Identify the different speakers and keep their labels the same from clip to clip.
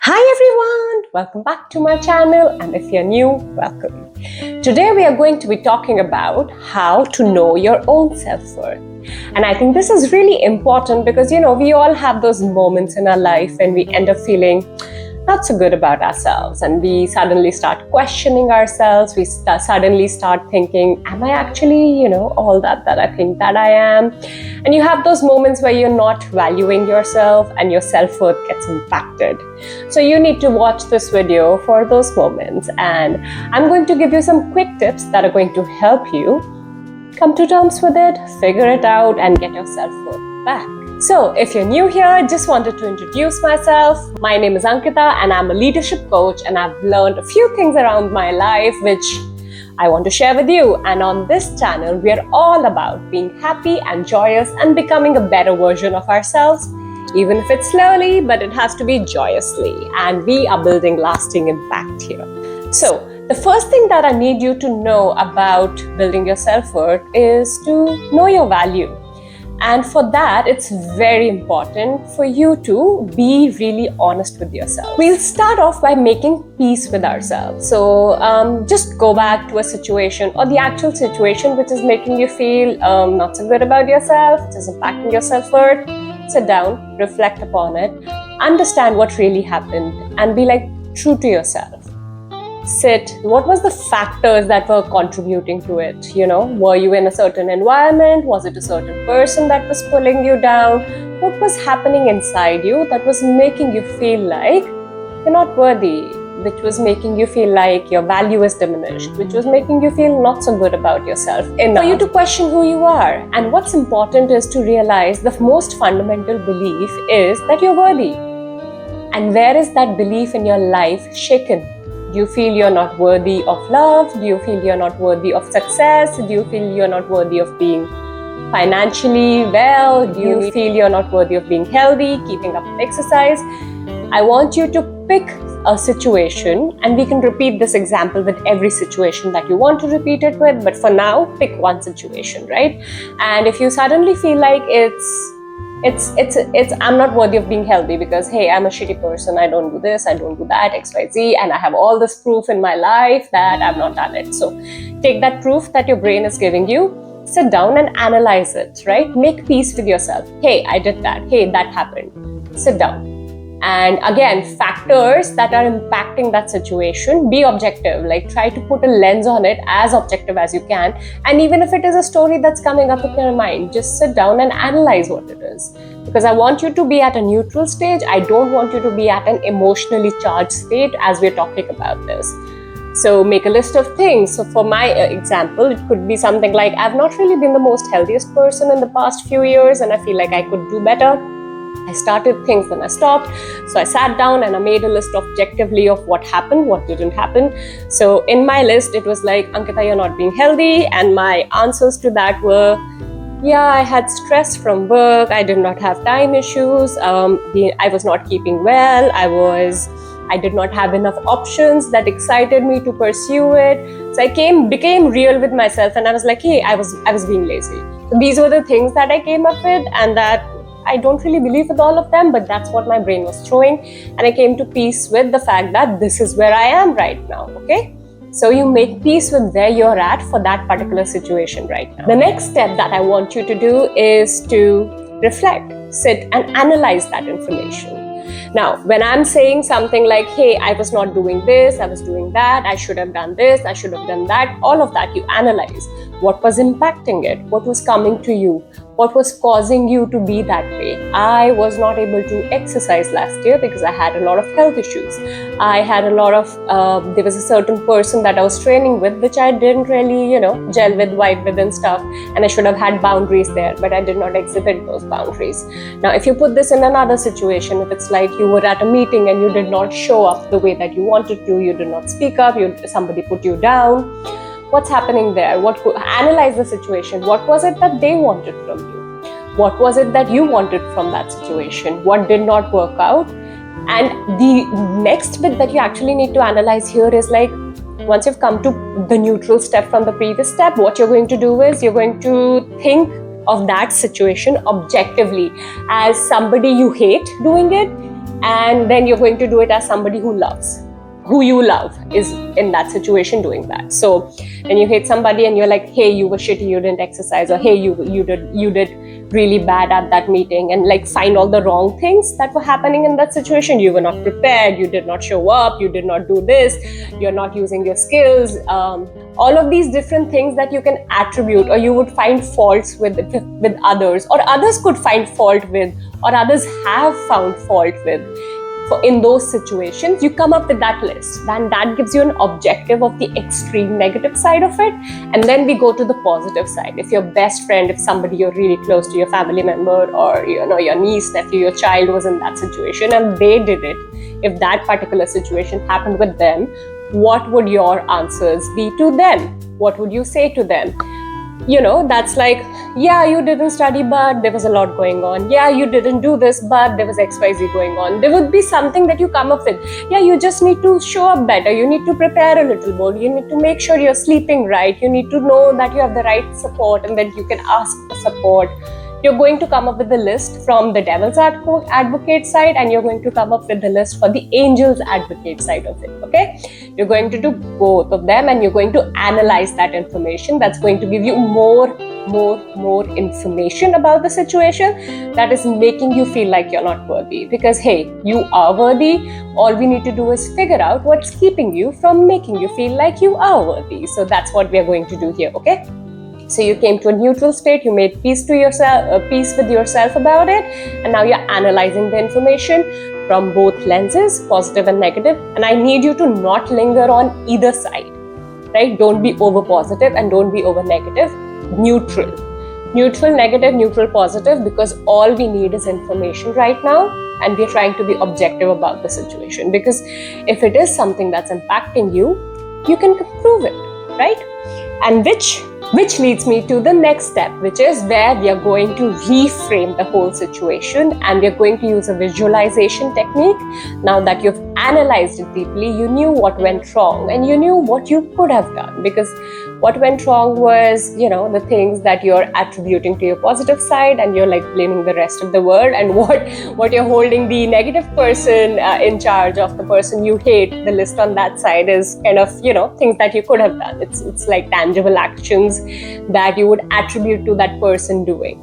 Speaker 1: Hi everyone, welcome back to my channel, and if you're new, welcome. Today we are going to be talking about how to know your own self-worth. And I think this is really important because we all have those moments in our life when we end up feeling not so good about ourselves, and we suddenly start questioning ourselves. We suddenly start thinking, am I actually all that I think that I am? And you have those moments where you're not valuing yourself and your self-worth gets impacted. So you need to watch this video for those moments, and I'm going to give you some quick tips that are going to help you come to terms with it, figure it out, and get your self-worth back. So if you're new here, just wanted to introduce myself. My name is Ankita and I'm a leadership coach, and I've learned a few things around my life which I want to share with you. And on this channel, we are all about being happy and joyous and becoming a better version of ourselves, even if it's slowly, but it has to be joyously. And we are building lasting impact here. So the first thing that I need you to know about building your self-worth is to know your value. And for that, it's very important for you to be really honest with yourself. We'll start off by making peace with ourselves. So just go back to a situation or the actual situation which is making you feel not so good about yourself, which is impacting your self-worth. Sit down, reflect upon it, understand what really happened, and be true to yourself. Sit. What was the factors that were contributing to it? Were you in a certain environment? Was it a certain person that was pulling you down? What was happening inside you that was making you feel like you're not worthy, which was making you feel like your value is diminished, which was making you feel not so good about yourself enough for you to question who you are? And what's important is to realize the most fundamental belief is that you're worthy. And where is that belief in your life shaken? Do you feel you're not worthy of love? Do you feel you're not worthy of success? Do you feel you're not worthy of being financially well? Do you feel you're not worthy of being healthy, keeping up with exercise? I want you to pick a situation, and we can repeat this example with every situation that you want to repeat it with, but for now, pick one situation, right? And if you suddenly feel like I'm not worthy of being healthy because, hey, I'm a shitty person, I don't do this, I don't do that, XYZ, and I have all this proof in my life that I've not done it. So take that proof that your brain is giving you, sit down and analyze it, right? Make peace with yourself. Hey, I did that. Hey, that happened. Sit down. And again, factors that are impacting that situation, be objective. Try to put a lens on it as objective as you can. And even if it is a story that's coming up in your mind, just sit down and analyze what it is. Because I want you to be at a neutral stage. I don't want you to be at an emotionally charged state as we're talking about this. So make a list of things. So for my example, it could be something like, I've not really been the most healthiest person in the past few years, and I feel like I could do better. I started things, then I stopped. So I sat down and I made a list objectively of what happened, what didn't happen. So in my list, it was like, Ankita, you're not being healthy. And my answers to that were, yeah, I had stress from work. I did not have time issues. I was not keeping well. I did not have enough options that excited me to pursue it. So I became real with myself, and I was like, hey, I was being lazy. So these were the things that I came up with, and that I don't really believe with all of them, but that's what my brain was throwing. And I came to peace with the fact that this is where I am right now, okay? So you make peace with where you're at for that particular situation right now. The next step that I want you to do is to reflect, sit and analyze that information. Now, when I'm saying something like, hey, I was not doing this, I was doing that, I should have done this, I should have done that, all of that you analyze. What was impacting it? What was coming to you? What was causing you to be that way? I was not able to exercise last year because I had a lot of health issues. I had a lot of, there was a certain person that I was training with, which I didn't really, gel with, vibe with and stuff. And I should have had boundaries there, but I did not exhibit those boundaries. Now, if you put this in another situation, if it's like you were at a meeting and you did not show up the way that you wanted to, you did not speak up, somebody put you down, what's happening there? Analyze the situation. What was it that they wanted from you? What was it that you wanted from that situation? What did not work out? And the next bit that you actually need to analyze here is once you've come to the neutral step from the previous step, what you're going to do is you're going to think of that situation objectively as somebody you hate doing it and then you're going to do it as somebody who you love is in that situation doing that. So when you hate somebody and you're like, hey, you were shitty, you didn't exercise, or hey, you did really bad at that meeting, and like find all the wrong things that were happening in that situation. You were not prepared, you did not show up, you did not do this, you're not using your skills, all of these different things that you can attribute, or you would find faults with others, or others could find fault with, or others have found fault with. In those situations, you come up with that list, and that gives you an objective of the extreme negative side of it. And then we go to the positive side. If your best friend, if somebody you're really close to, your family member, or your niece, nephew, your child was in that situation and they did it, if that particular situation happened with them, what would your answers be to them? What would you say to them? That's like, yeah, you didn't study, but there was a lot going on. Yeah, you didn't do this, but there was XYZ going on. There would be something that you come up with. Yeah, you just need to show up better. You need to prepare a little more. You need to make sure you're sleeping right. You need to know that you have the right support and then you can ask for support. You're going to come up with the list from the devil's advocate side, and you're going to come up with the list for the angel's advocate side of it, okay? You're going to do both of them, and you're going to analyze that information. That's going to give you more information about the situation that is making you feel like you're not worthy. Because, hey, you are worthy. All we need to do is figure out what's keeping you from making you feel like you are worthy. So that's what we are going to do here, okay? So you came to a neutral state, you made peace with yourself about it, and now you're analyzing the information from both lenses, positive and negative. And I need you to not linger on either side, right? Don't be over positive and don't be over negative. Neutral, negative, neutral, positive, because all we need is information right now, and we're trying to be objective about the situation. Because if it is something that's impacting you, you can prove it, right? And which leads me to the next step, which is where we are going to reframe the whole situation, and we are going to use a visualization technique. Now that you've analyzed it deeply, you knew what went wrong and you knew what you could have done, because what went wrong was, the things that you're attributing to your positive side, and you're like blaming the rest of the world, and what you're holding the negative person in charge of, the person you hate, the list on that side is kind of, things that you could have done. It's like tangible actions that you would attribute to that person doing.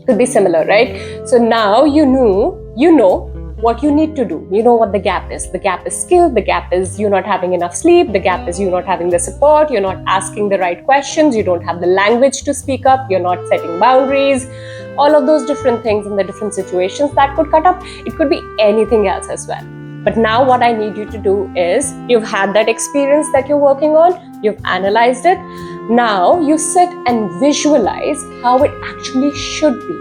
Speaker 1: Could be similar, right? So now you know what you need to do. You know what the gap is. The gap is skill. The gap is you not having enough sleep. The gap is you not having the support. You're not asking the right questions. You don't have the language to speak up. You're not setting boundaries. All of those different things in the different situations that could cut up. It could be anything else as well. But now what I need you to do is, you've had that experience that you're working on. You've analyzed it. Now you sit and visualize how it actually should be.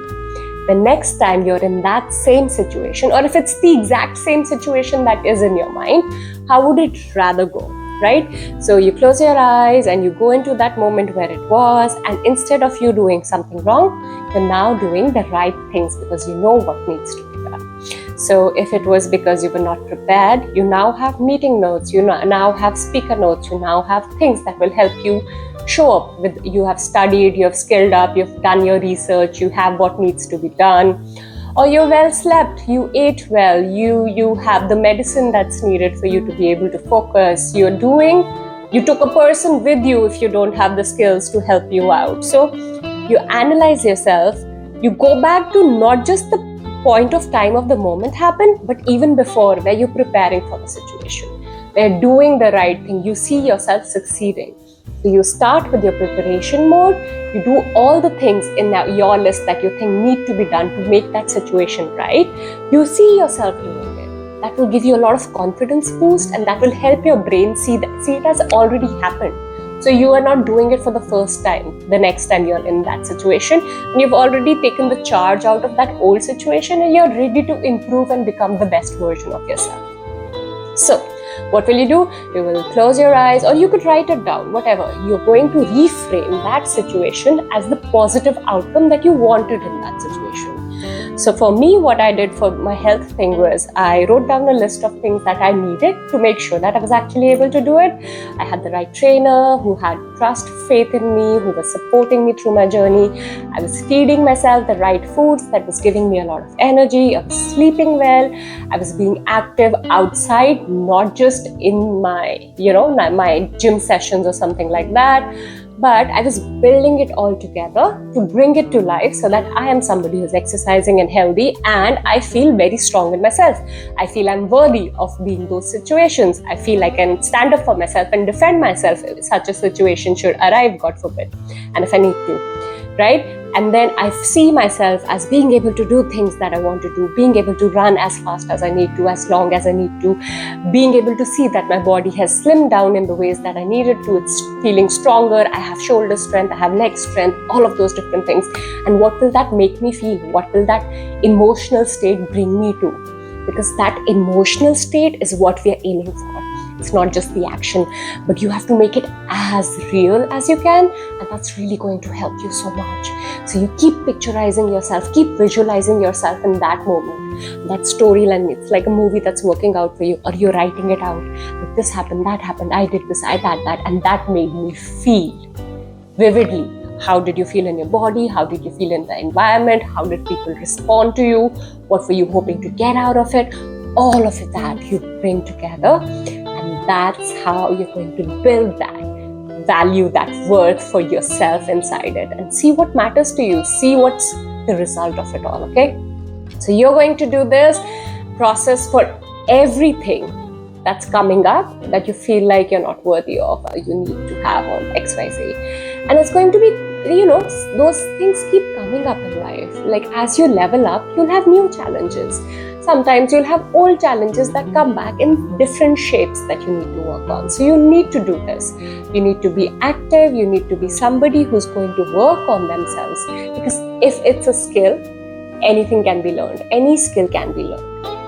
Speaker 1: The next time you're in that same situation, or if it's the exact same situation that is in your mind, how would it rather go, right? So you close your eyes and you go into that moment where it was, and instead of you doing something wrong, you're now doing the right things because you know what needs to be done. So if it was because you were not prepared, you now have meeting notes, you now have speaker notes, you now have things that will help you show up with. You have studied, you have skilled up, you've done your research, you have what needs to be done, or you're well slept, you ate well, you have the medicine that's needed for you to be able to focus. You took a person with you if you don't have the skills to help you out. So you analyze yourself, you go back to not just the point of time of the moment happened, but even before, where you're preparing for the situation, where doing the right thing, you see yourself succeeding. So you start with your preparation mode, you do all the things in your list that you think need to be done to make that situation right. You see yourself doing it. That will give you a lot of confidence boost, and that will help your brain see it has already happened. So you are not doing it for the first time, the next time you're in that situation, and you've already taken the charge out of that old situation, and you're ready to improve and become the best version of yourself. So what will you do? You will close your eyes, or you could write it down, whatever. You're going to reframe that situation as the positive outcome that you wanted in that situation. So for me, what I did for my health thing was I wrote down a list of things that I needed to make sure that I was actually able to do it. I had the right trainer who had trust, faith in me, who was supporting me through my journey. I was feeding myself the right foods that was giving me a lot of energy. I was sleeping well. I was being active outside, not just in my, my gym sessions or something like that. But I was building it all together to bring it to life so that I am somebody who's exercising and healthy, and I feel very strong in myself. I feel I'm worthy of being those situations. I feel I can stand up for myself and defend myself if such a situation should arrive, God forbid, and if I need to, right? And then I see myself as being able to do things that I want to do, being able to run as fast as I need to, as long as I need to, being able to see that my body has slimmed down in the ways that I needed to. It's feeling stronger. I have shoulder strength, I have leg strength, all of those different things. And what will that make me feel? What will that emotional state bring me to? Because that emotional state is what we are aiming for. It's not just the action, but you have to make it as real as you can, and that's really going to help you so much. So you keep picturizing yourself, keep visualizing yourself in that moment, that storyline. It's like a movie that's working out for you, or you're writing it out. Like, this happened, that happened, I did this, I did that, and that made me feel vividly. How did you feel in your body? How did you feel in the environment? How did people respond to you? What were you hoping to get out of it? All of that you bring together, and that's how you're going to build that value, that worth for yourself inside it, and see what matters to you, see what's the result of it all. Okay, so you're going to do this process for everything that's coming up that you feel like you're not worthy of, or you need to have, or XYZ. And it's going to be, those things keep coming up in life. Like, as you level up, you'll have new challenges. Sometimes you'll have old challenges that come back in different shapes that you need to work on. So you need to do this. You need to be active. You need to be somebody who's going to work on themselves. Because if it's a skill, anything can be learned. Any skill can be learned.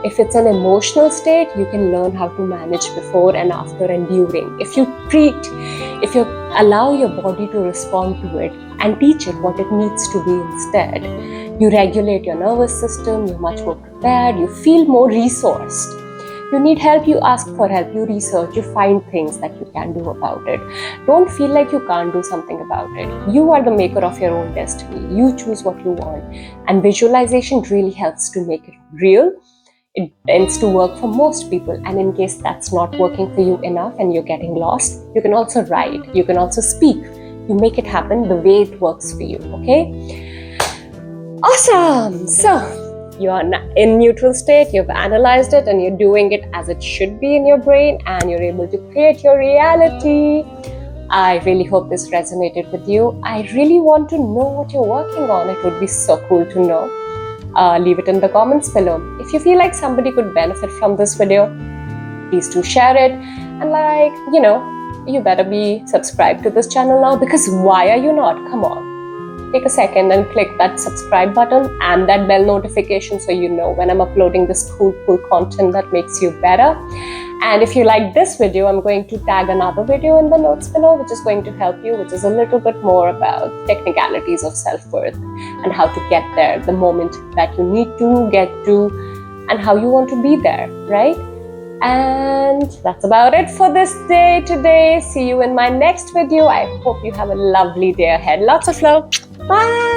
Speaker 1: If it's an emotional state, you can learn how to manage before and after and during. If you allow your body to respond to it and teach it what it needs to be instead, you regulate your nervous system, you're much more prepared, you feel more resourced. You need help, you ask for help, you research, you find things that you can do about it. Don't feel like you can't do something about it. You are the maker of your own destiny. You choose what you want. And visualization really helps to make it real. It tends to work for most people, and in case that's not working for you enough and you're getting lost, you can also write, you can also speak. You make it happen the way it works for you, okay? Awesome! So, you're in neutral state, you've analyzed it, and you're doing it as it should be in your brain, and you're able to create your reality. I really hope this resonated with you. I really want to know what you're working on. It would be so cool to know. Leave it in the comments below. If you feel like somebody could benefit from this video, please do share it. And you better be subscribed to this channel now, because why are you not? Come on. Take a second and click that subscribe button and that bell notification so you know when I'm uploading this cool content that makes you better. And if you like this video, I'm going to tag another video in the notes below, which is going to help you, which is a little bit more about technicalities of self-worth and how to get there, the moment that you need to get to, and how you want to be there, right? And that's about it for this day today. See you in my next video. I hope you have a lovely day ahead. Lots of love. Bye.